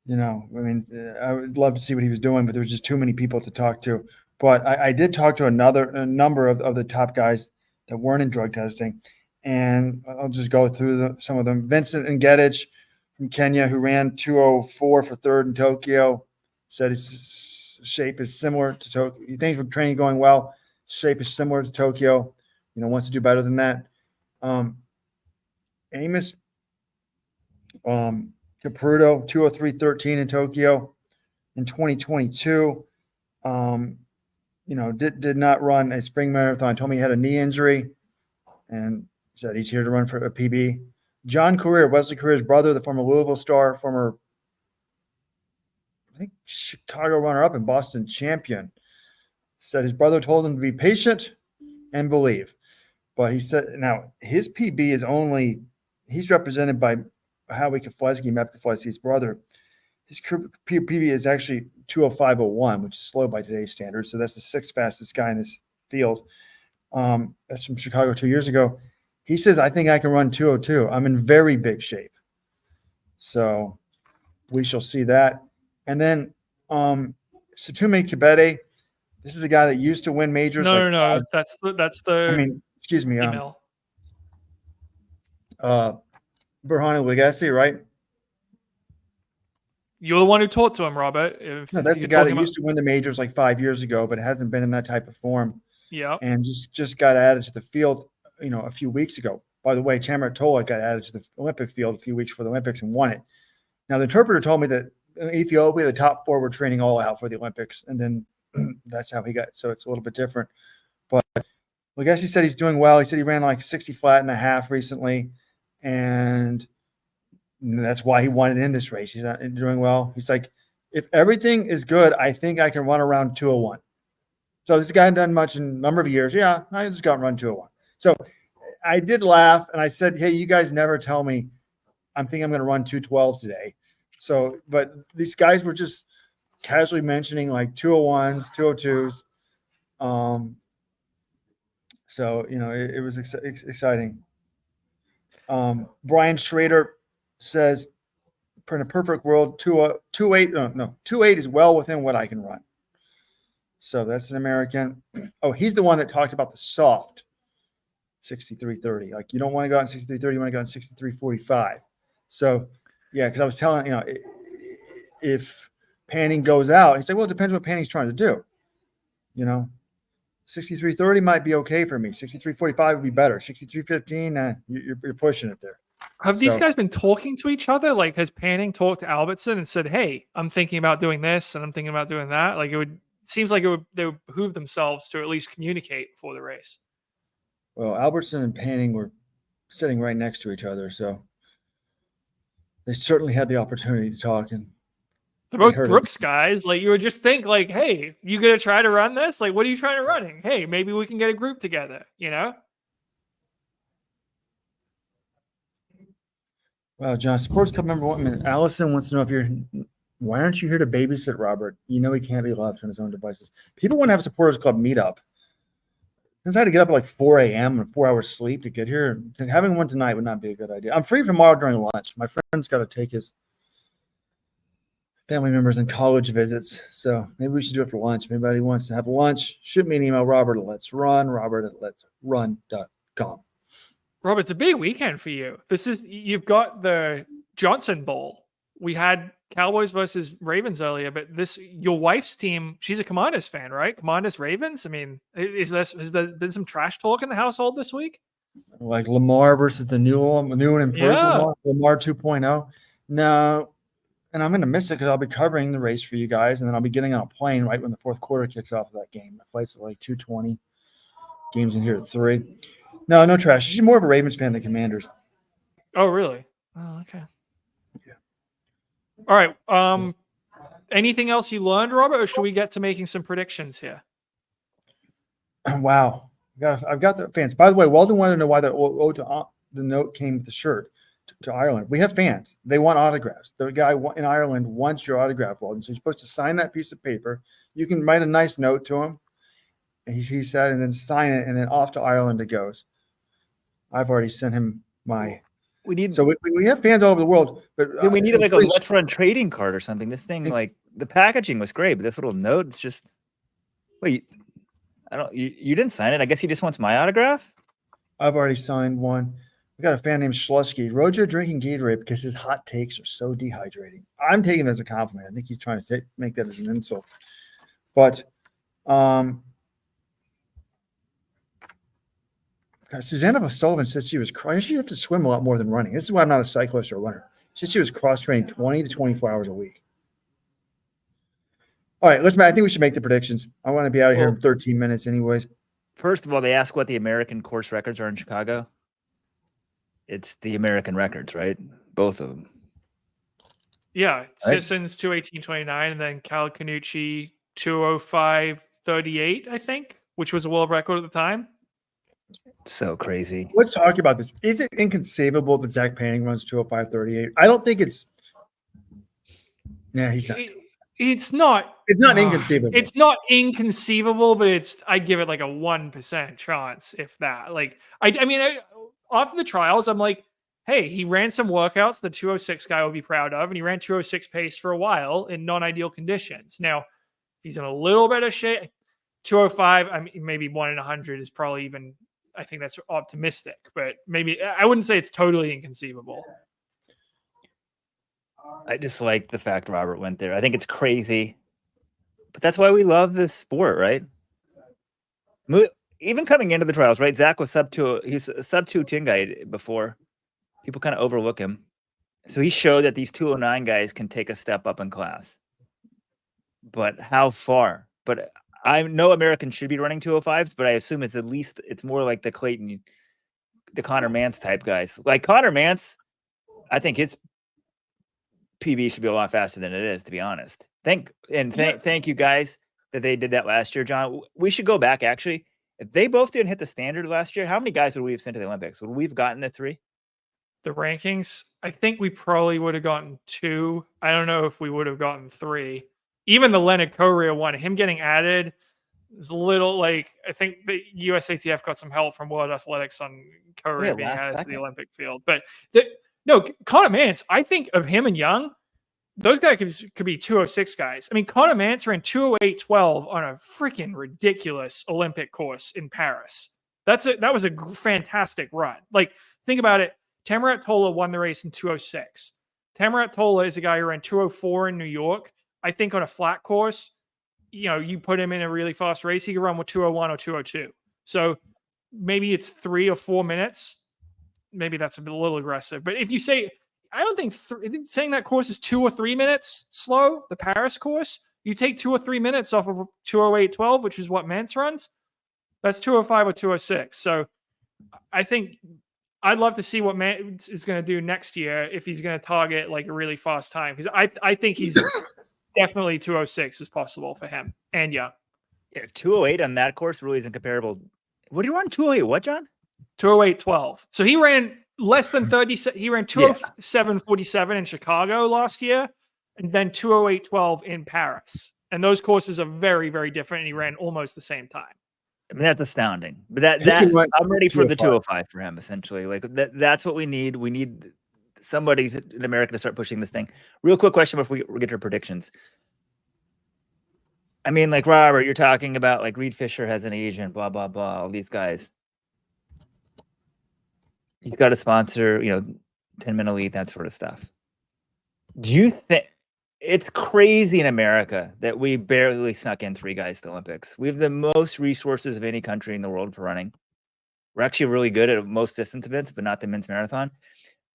I mean, I would love to see what he was doing, but there was just too many people to talk to. But I did talk to a number of the top guys that weren't in drug testing, and I'll just go through some of them. Vincent Ngetich from Kenya, who ran 2:04 for third in Tokyo, said his shape is similar to Tokyo. He thinks with training going well, shape is similar to Tokyo. Wants to do better than that. Amos Caputo, 2:03.13 in Tokyo in 2022. Did not run a spring marathon. Told me he had a knee injury and said he's here to run for a PB. John Career, Wesley Career's brother, the former Louisville star, former, I think, Chicago runner-up and Boston champion, said his brother told him to be patient and believe. But he said now his PB is he's represented by Howie Keflezighi, Mep Keflezighi's brother. His PB is actually 2:05.01, which is slow by today's standards. So that's the sixth fastest guy in this field. That's from Chicago 2 years ago. He says, I think I can run 2:02. I'm in very big shape. So we shall see that. And then Satume Kibete. This is a guy that used to win majors. No. That's the. I mean, excuse me. Email. Berhane Legacy, right? You're the one who talked to him, Robert. No, that's the guy that used to win the majors like 5 years ago, but hasn't been in that type of form. Yeah. And just got added to the field, a few weeks ago. By the way, Chamrat Tola got added to the Olympic field a few weeks for the Olympics and won it. Now, the interpreter told me that in Ethiopia, the top four were training all out for the Olympics, and then that's how he got. So it's a little bit different. But I guess he said he's doing well. He said he ran like 60 flat and a half recently, and that's why he wanted in this race. He's not doing well. He's like, if everything is good, I think I can run around 2:01. So this guy hadn't done much in a number of years. Yeah, I just got to run 2:01. So I did laugh, and I said, hey, you guys never tell me I'm thinking I'm going to run 2:12 today. So, but these guys were just casually mentioning like 2:01s, 2:02s. So, it was exciting. Brian Schrader says, in a perfect world, 2:08 is well within what I can run. So that's an American. Oh, he's the one that talked about the soft 63:30. Like, you don't want to go out in 63:30, you want to go out in 63:45. So, yeah, because I was telling, if Panning goes out, he said, well, it depends what Panning's trying to do. 63:30 might be okay for me. 63:45 would be better. 63:15, you're pushing it there. Have these guys been talking to each other? Like, has Panning talked to Albertson and said, hey, I'm thinking about doing this and I'm thinking about doing that? Like, seems like they would behoove themselves to at least communicate before the race. Well, Albertson and Panning were sitting right next to each other, so they certainly had the opportunity to talk. And they're both Brooks guys. Like, you would just think, like, hey, you gonna try to run this? Like, what are you trying to run? Hey, maybe we can get a group together, Wow, John, Sports Cup member 1 minute. Allison wants to know why aren't you here to babysit Robert? He can't be left on his own devices. People want to have a Supporters Club meetup. Since I had to get up at like 4 a.m. and 4 hours sleep to get here, having one tonight would not be a good idea. I'm free tomorrow during lunch. My friend's got to take his family members in college visits, so maybe we should do it for lunch. If anybody wants to have lunch, shoot me an email, robert@letsrun.com. Rob, it's a big weekend for you. You've got the Johnson Bowl. We had Cowboys versus Ravens earlier, but your wife's team, she's a Commanders fan, right? Commanders Ravens. I mean, has there been some trash talk in the household this week? Like Lamar versus the new and improved Lamar 2.0. No, and I'm going to miss it because I'll be covering the race for you guys, and then I'll be getting on a plane right when the fourth quarter kicks off of that game. My flight's at like 2:20. Game's in here at 3. No trash. She's more of a Ravens fan than Commanders. Oh, really? Oh, okay. Yeah. All right. Anything else you learned, Robert, or should we get to making some predictions here? Wow. I've got the fans. By the way, Weldon wanted to know why the note came with the shirt to Ireland. We have fans. They want autographs. The guy in Ireland wants your autograph, Weldon. So you're supposed to sign that piece of paper. You can write a nice note to him, and he said, and then sign it, and then off to Ireland it goes. I've already sent him my. We need So we have fans all over the world, but then we need like a Let's Run trading card or something. This thing, like the packaging was great, but this little note, it's just wait. I don't. You didn't sign it. I guess he just wants my autograph. I've already signed one. We got a fan named Schlusky. Roger drinking Gatorade because his hot takes are so dehydrating. I'm taking it as a compliment. I think he's trying to make that as an insult. But Susanna Sullivan said she was crying. She had to swim a lot more than running. This is why I'm not a cyclist or a runner. She said she was cross-training 20 to 24 hours a week. All right, I think we should make the predictions. I want to be out of here in 13 minutes anyways. First of all, they ask what the American course records are in Chicago. It's the American records, right? Both of them. Yeah. Right. Sissons 2:18:29, and then Cal Canucci 2:05:38, I think, which was a world record at the time. So crazy. Let's talk about this. Is it inconceivable that Zach Panning runs 2:05:38? I don't think it's. Yeah, he's not. It's not. It's not inconceivable. It's not inconceivable, but I give it like a 1% chance, if that. Like, I mean, after the trials, I'm like, hey, he ran some workouts the 2:06 guy will be proud of, and he ran 2:06 pace for a while in non-ideal conditions. Now, he's in a little bit of shape. 2:05, I mean, maybe 1 in 100 is probably even. I think that's optimistic, but maybe I wouldn't say it's totally inconceivable. I just like the fact Robert went there. I think it's crazy, but that's why we love this sport, right? Even coming into the trials, right? Zach was he's a sub 210 guy before. People kind of overlook him. So he showed that these 209 guys can take a step up in class. But how far? But I know Americans should be running 205s, but I assume it's more like the Clayton, the Connor Mance type guys. Like Connor Mance, I think his PB should be a lot faster than it is, to be honest. Thank you guys that they did that last year, John. We should go back actually. If they both didn't hit the standard last year, how many guys would we have sent to the Olympics? Would we have gotten the 3? The rankings, I think we probably would have gotten 2. I don't know if we would have gotten 3. Even the Leonard Correa one, him getting added is a little like, I think the USATF got some help from World Athletics on Correa being added to the Olympic field. But no, Connor Mance, I think of him and Young, those guys could be 2:06 guys. I mean, Connor Mance ran 2:08:12 on a freaking ridiculous Olympic course in Paris. That was a fantastic run. Like, think about it. Tamarat Tola won the race in 2:06. Tamarat Tola is a guy who ran 2:04 in New York. I think on a flat course, you put him in a really fast race, he could run with 2:01 or 2:02. So maybe it's 3 or 4 minutes. Maybe that's a little aggressive. But if you say, I don't think saying that course is 2 or 3 minutes slow, the Paris course, you take 2 or 3 minutes off of 2:08:12, which is what Mance runs. That's 2:05 or 2:06. So I think I'd love to see what Mance is going to do next year if he's going to target like a really fast time. Because I think he's definitely 2:06 is possible for him and Young. Yeah, 2:08 on that course really isn't comparable. What do you run 2:08? What, John? 2:08:12. So he ran less than 30. He ran 2:07:47 in Chicago last year, and then 2:08:12 in Paris. And those courses are very, very different. And he ran almost the same time. I mean, that's astounding. But I'm ready for the 205 for him, essentially. Like that's what we need. We need somebody in America to start pushing this thing. Real quick question before we get to our predictions. I mean, like Robert, you're talking about like Reed Fisher has an agent, blah, blah, blah, all these guys. He's got a sponsor, 10-minute elite, that sort of stuff. Do you think it's crazy in America that we barely snuck in 3 guys to the Olympics? We have the most resources of any country in the world for running. We're actually really good at most distance events, but not the men's marathon.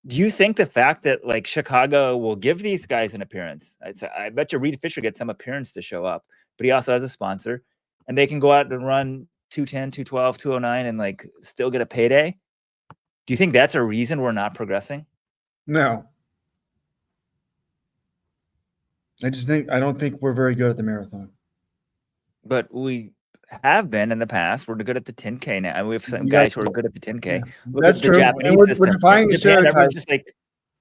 Do you think the fact that like Chicago will give these guys an appearance? I bet you Reed Fisher gets some appearance to show up, but he also has a sponsor, and they can go out and run 210, 212, 209 and like still get a payday? Do you think that's a reason we're not progressing? No. I don't think we're very good at the marathon. But have been in the past. We're good at the 10K now. And we have some You guys guys- who are good at the 10K. Yeah, Look that's at the true. And Japanese we're system. defying In the Japan, everyone's stereotypes. just like,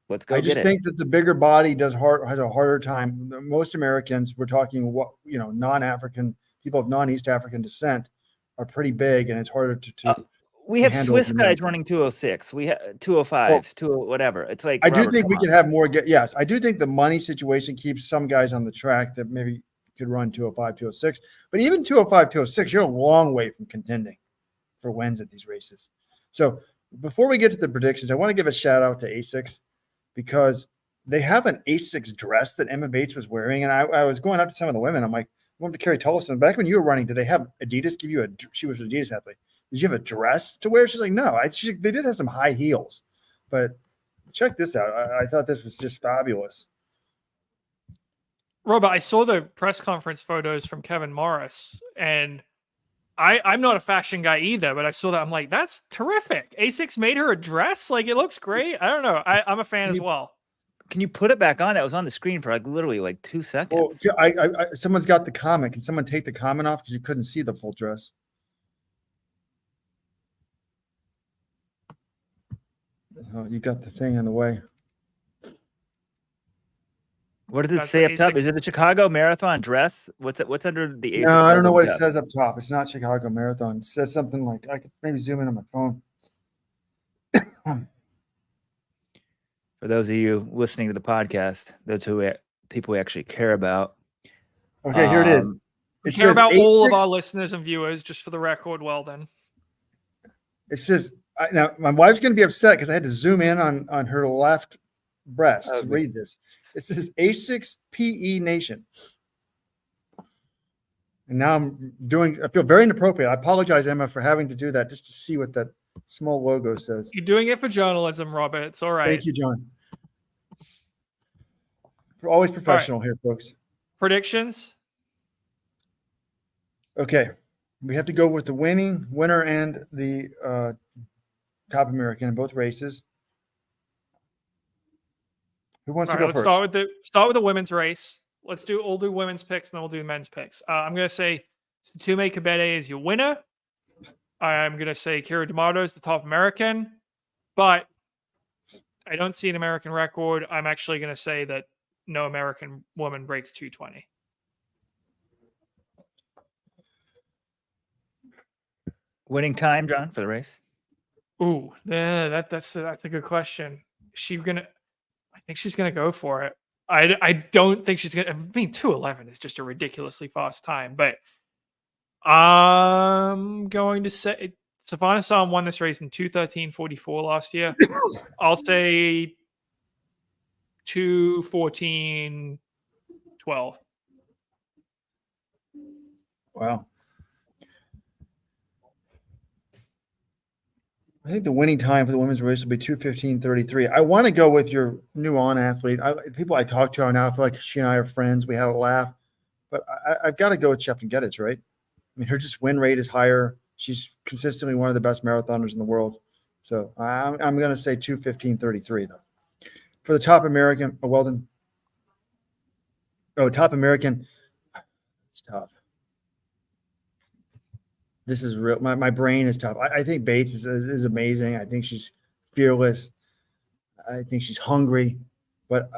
let's go I get just it. think that the bigger body has a harder time. Most Americans, we're talking non-African people of non-East African descent, are pretty big, and it's harder to we have handle Swiss the guys Americans. running 206. We have 205s, 2 whatever. It's like I do Robert, think we come could on. have more. Yes, I do think the money situation keeps some guys on the track that maybe could run 205, 206. But even 205, 206, you're a long way from contending for wins at these races. So before we get to the predictions, I want to give a shout out to ASICS because they have an ASICS dress that Emma Bates was wearing. And I was going up to some of the women. I'm like, I wanted to Carrie Tullison. Back when you were running, did they have Adidas give you she was an Adidas athlete. Did you have a dress to wear? She's like, no, they did have some high heels, but check this out. I thought this was just fabulous. Robert, I saw the press conference photos from Kevin Morris, and I'm not a fashion guy either, but I saw that. I'm like, that's terrific. ASICS made her a dress. Like, it looks great. I don't know. I'm a fan as well. Can you put it back on? That was on the screen for like literally like 2 seconds. Well, someone's got the comment. Can someone take the comment off? Because you couldn't see the full dress. Oh, you got the thing in the way. What does it That's say what up top? ASICS Is it the Chicago Marathon dress? What's under the ASICS? No, I don't know logo what it up? says up top. It's not Chicago Marathon. It says something like, I could maybe zoom in on my phone. For those of you listening to the podcast, those people we actually care about. Okay, here it is. We It care says about all of ASICS our listeners and viewers, just for the record. Well, then. It says, now my wife's going to be upset because I had to zoom in on her left breast to read this. It says ASICS PE Nation. And now I feel very inappropriate. I apologize, Emma, for having to do that just to see what that small logo says. You're doing it for journalism, Robert. It's all right. Thank you, John. We're always professional here, folks. Predictions? Okay. We have to go with the winner and the top American in both races. Who wants to go Let's first? start with the women's race. We'll do women's picks, and then we'll do men's picks. I'm gonna say Situme Kebede is your winner. I'm gonna say Keira D'Amato is the top American, but I don't see an American record. I'm actually gonna say that no American woman breaks 220. Winning time, John, for the race? Ooh, yeah, that's a good question. I think she's gonna go for it. I don't think she's gonna. I mean, 2:11 is just a ridiculously fast time, but I'm going to say Savannah Sam won this race in 2:13:44 last year. I'll say 2:14:12. Wow. I think the winning time for the women's race will be 2:15:33. I want to go with your new on athlete. People I talk to now, I feel like she and I are friends. We had a laugh, but I've got to go with Shepton Geddes, right? I mean, her just win rate is higher. She's consistently one of the best marathoners in the world. So I'm going to say 2:15:33 though. For the top American, Weldon. Oh, top American. It's tough. This is real. My brain is tough. I think Bates is amazing. I think she's fearless. I think she's hungry. But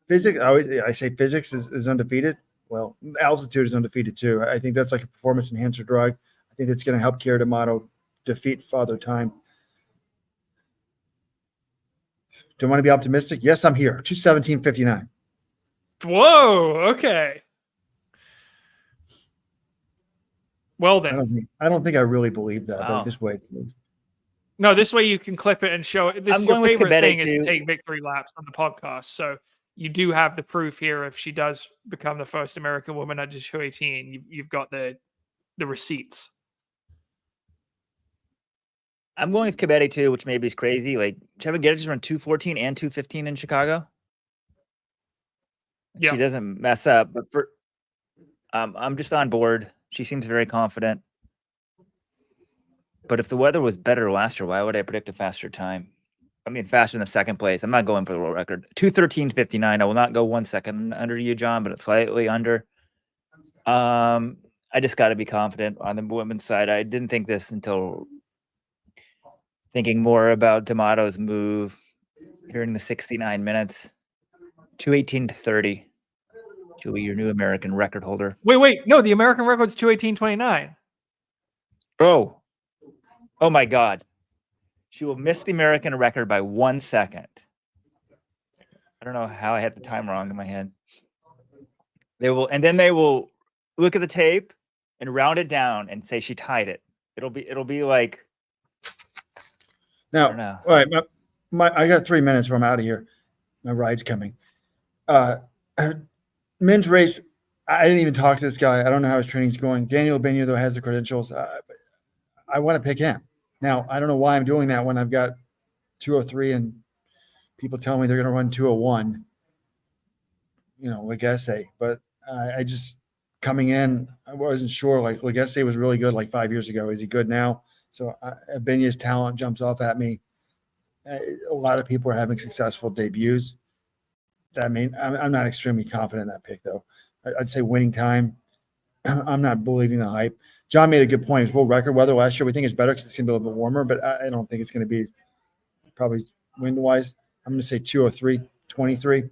physics, I say physics is undefeated. Well, altitude is undefeated too. I think that's like a performance enhancer drug. I think that's going to help Keira D'Amato defeat Father Time. Do I want to be optimistic? Yes, I'm here. 2:17:59. Whoa. Okay. Well then, I don't think I really believe that. Wow. But this way, no. This way you can clip it and show it. This I'm is your going with favorite Kebede thing is to too. take victory laps on the podcast. So you do have the proof here. If she does become the first American woman under 218, you've got the receipts. I'm going with Kebede too, which maybe is crazy. Like Shepton Geddes just run 2:14 and 2:15 in Chicago. Yeah. She doesn't mess up, but I'm just on board. She seems very confident. But if the weather was better last year, why would I predict a faster time? I mean, faster than second place. I'm not going for the world record. 2:13:59. I will not go 1 second under you, John, but it's slightly under. I'm I just got to be confident on the women's side. I didn't think this until thinking more about D'Amato's move here in the 69 minutes. 218-30. Julie, your new American record holder. Wait. No, the American record's 218.29. Oh my God. She will miss the American record by 1 second. I don't know how I had the time wrong in my head. They will look at the tape and round it down and say she tied it. It'll be like, Now, I don't know. all right, I got 3 minutes or I'm out of here. My ride's coming. Men's race, I didn't even talk to this guy. I don't know how his training's going. Daniel Benya, though, has the credentials. I want to pick him. Now, I don't know why I'm doing that when I've got 203 and people tell me they're going to run 201, Legacy. But I just, coming in, I wasn't sure. Like, Legacy was really good like 5 years ago. Is he good now? So Benya's talent jumps off at me. A lot of people are having successful debuts. I mean, I'm not extremely confident in that pick, though. I'd say winning time. I'm not believing the hype. John made a good point. His world record weather last year, we think it's better because it's going to be a little bit warmer, but I don't think it's going to be probably wind-wise. I'm going to say 203.23.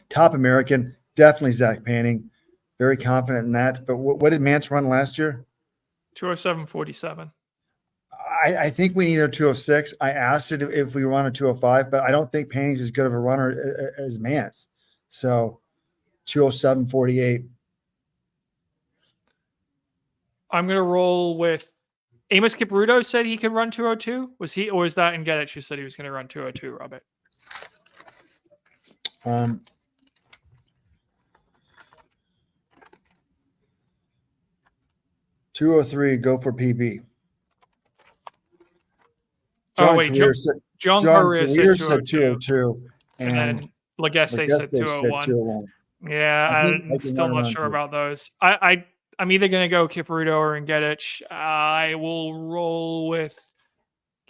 Top American, definitely Zach Panning. Very confident in that. But what did Mance run last year? 207.47. I think we need a 206. I asked it if we run a 205, but I don't think Panning's as good of a runner as Mance. So 207.48. I'm going to roll with Amos Kipruto said he could run 202. Was he, or was that in Gedich who said he was going to run 202, Robert? 203, go for PB. John Career said 202. And then Legacy said 201. Yeah, I'm still not sure about those. I'm either going to go Kipruto or Gedich. I will roll with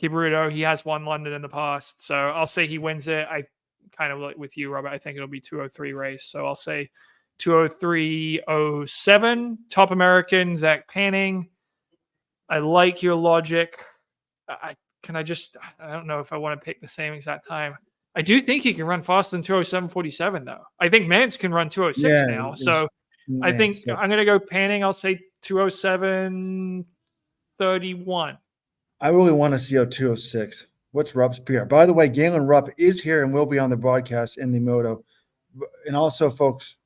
Kipruto. He has won London in the past, so I'll say he wins it. I kind of like with you, Robert. I think it'll be 203 race, so I'll say 203.07. Top American, Zach Panning. I like your logic. I don't know if I want to pick the same exact time. I do think he can run faster than 207.47, though. I think Mance can run 206 now. So I think I'm going to go Panning. I'll say 207.31. I really want to see a 206. What's Rupp's PR? By the way, Galen Rupp is here and will be on the broadcast in the moto. And also, folks,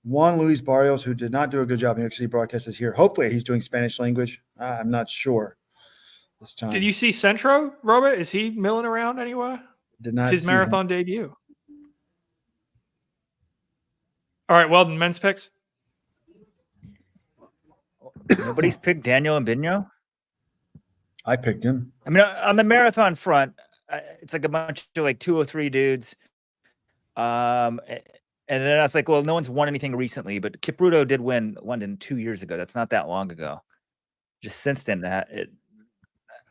Juan Luis Barrios, who did not do a good job in the New York City broadcast, is here. Hopefully he's doing Spanish language. I'm not sure this time. Did you see Centro, Robert? Is he milling around anywhere? Did not. It's his marathon debut. All right, Weldon, men's picks. Nobody's picked Daniel Mbinyo. I picked him. I mean, on the marathon front, it's like a bunch of like 203 dudes. And then I was like, well, no one's won anything recently, but Kipruto did win London 2 years ago. That's not that long ago. Just since then, it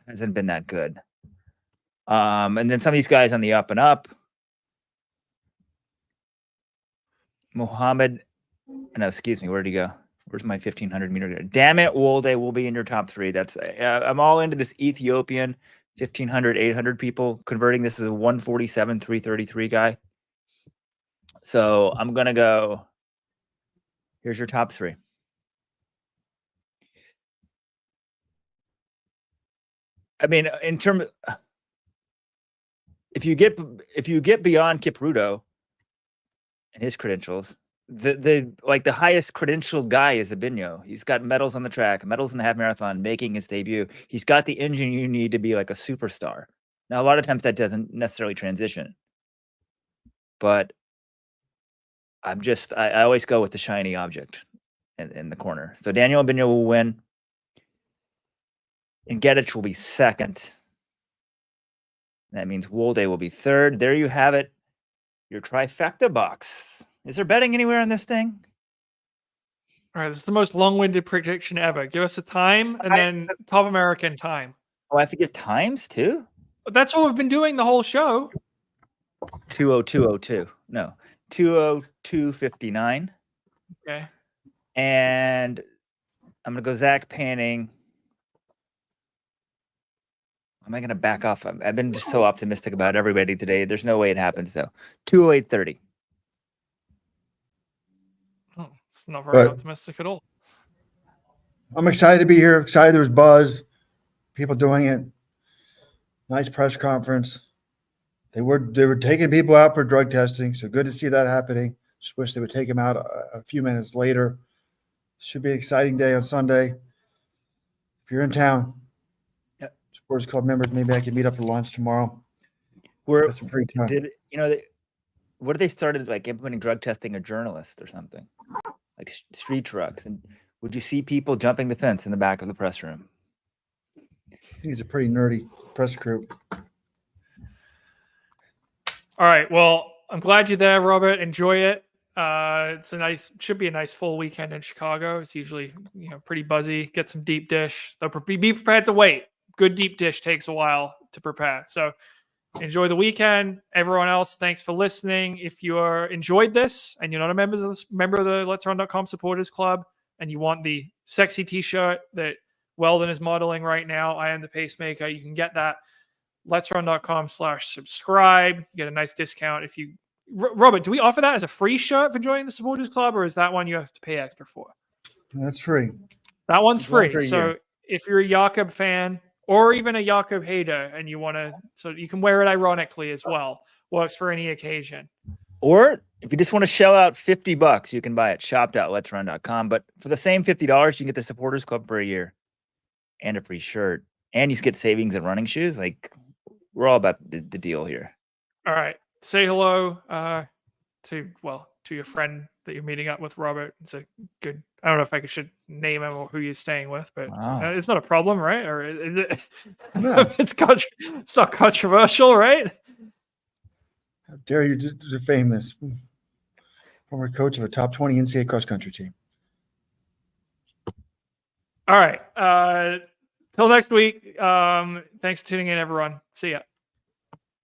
hasn't been that good. And then some of these guys on the up and up. Mohammed, no, excuse me, where'd he go? Where's my 1500 meter? Damn it, Wolde will be in your top three. That's I'm all into this Ethiopian 1500, 800 people converting this as a 147, 333 guy. So I'm gonna go. Here's your top three. I mean, in terms, if you get beyond Kipruto and his credentials, the highest credentialed guy is Mbinyo. He's got medals on the track, medals in the half marathon, making his debut. He's got the engine you need to be like a superstar. Now, a lot of times that doesn't necessarily transition, but I always go with the shiny object in the corner. So Daniel Mbinyo will win, and Gedich will be second. That means Wolde will be third. There you have it. Your trifecta box. Is there betting anywhere on this thing? All right, this is the most long-winded prediction ever. Give us a time and then top American time. Oh, I have to give times too? That's what we've been doing the whole show. 20202. No, 20259. Okay. And I'm going to go Zach Panning. Am I going to back off? I've been just so optimistic about everybody today. There's no way it happens, though. 208.30. Oh, it's not very But- optimistic at all. I'm excited to be here. Excited there was buzz, people doing it. Nice press conference. They were taking people out for drug testing, so good to see that happening. Just wish they would take them out a few minutes later. Should be an exciting day on Sunday. If you're in town, Yep. Supporters Club members, maybe I can meet up for lunch tomorrow. We're, Get some free time. what if they started like implementing drug testing of journalists or something, like street trucks? And would you see people jumping the fence in the back of the press room? I think it's a pretty nerdy press crew. All right. Well, I'm glad you're there, Robert. Enjoy it. Should be a nice full weekend in Chicago. It's usually, pretty buzzy. Get some deep dish. Though be prepared to wait. Good deep dish takes a while to prepare. So enjoy the weekend. Everyone else, thanks for listening. If you enjoyed this and you're not a member of the Let'sRun.com supporters club and you want the sexy t-shirt that Weldon is modeling right now, I am the pacemaker. You can get that. Let'sRun.com/subscribe. You get a nice discount if you. Robert, do we offer that as a free shirt for joining the supporters club, or is that one you have to pay extra for? That's free. That one's It's one free. for a So year. if you're a Jakob fan or even a Jakob hater and you want to, so you can wear it ironically as well. Works for any occasion. Or if you just want to shell out $50, you can buy it shop.letsrun.com. But for the same $50, you can get the supporters club for a year and a free shirt. And you get savings in running shoes. Like, we're all about the deal here. All right. Say hello to your friend that you're meeting up with, Robert. It's a good. I don't know if I should name him or who you're staying with, but Wow. it's not a problem, right? Or is it? No. It's not controversial, right? How dare you defame this former coach of a top 20 NCAA cross country team? All right. Till next week. Thanks for tuning in, everyone. See ya.